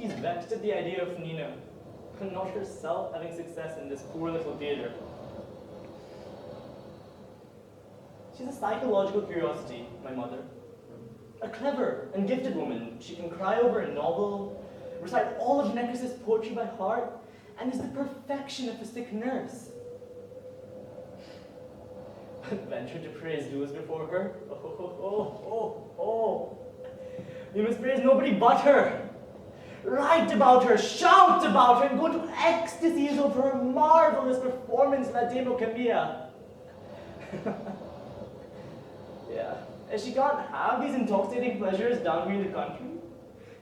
She's vexed at the idea of Nina, and not herself having success in this poor little theater. She's a psychological curiosity, my mother. A clever and gifted woman. She can cry over a novel, recite all of Necklace's poetry by heart, and is the perfection of a sick nurse. But venture to praise Lewis before her? Oh. You must praise nobody but her. Write about her, shout about her, and go to ecstasies over her marvelous performance La Demo Camilla. Yeah, and she can't have these intoxicating pleasures down here in the country.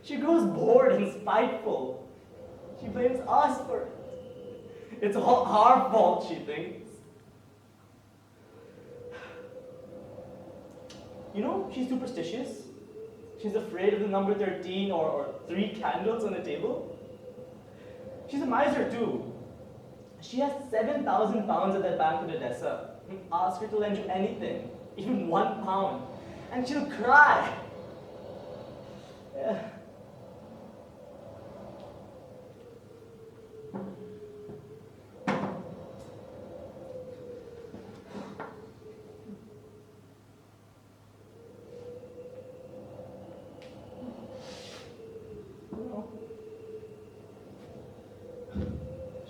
She grows bored and spiteful. She blames us for it. It's all our fault, she thinks. You know, she's superstitious. She's afraid of the number 13 or 3 candles on the table. She's a miser too. She has 7,000 pounds at that bank in Odessa. Ask her to lend you anything, even £1, and she'll cry. Yeah.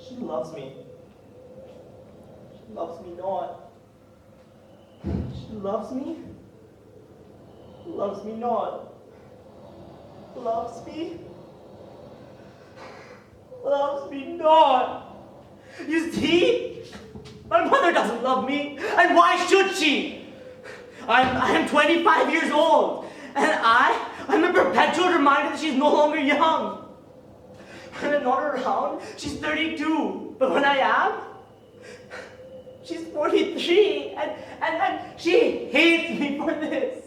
She loves me. She loves me not. She loves me. Loves me not. Loves me. Loves me not. You see? My mother doesn't love me. And why should she? I'm 25 years old. And I'm a perpetual reminder that she's no longer young. When I'm not around, she's 32. But when I am, she's 43. And she hates me for this.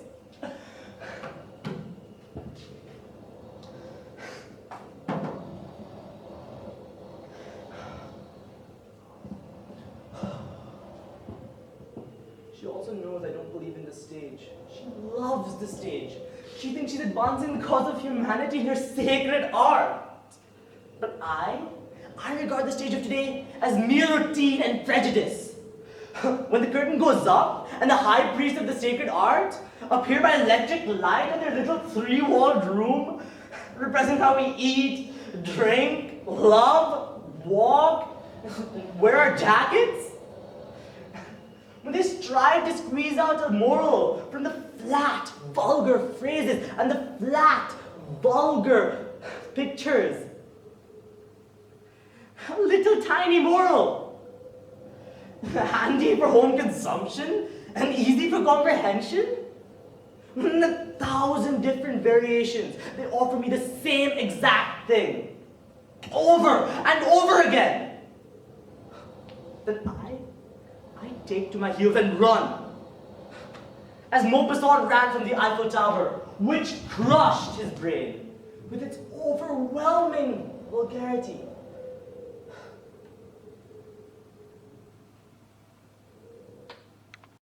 She also knows I don't believe in the stage. She loves the stage. She thinks she's advancing the cause of humanity in her sacred art. But I regard the stage of today as mere routine and prejudice. When the curtain goes up and the high priest of the sacred art appear by electric light in their little 3-walled room, represent how we eat, drink, love, walk, wear our jackets. When they strive to squeeze out a moral from the flat, vulgar phrases and the flat, vulgar pictures. A little tiny moral. Handy for home consumption and easy for comprehension. In 1,000 different variations, they offer me the same exact thing. Over and over again. Then I take to my heels and run. As Maupassant ran from the Eiffel Tower, which crushed his brain with its overwhelming vulgarity.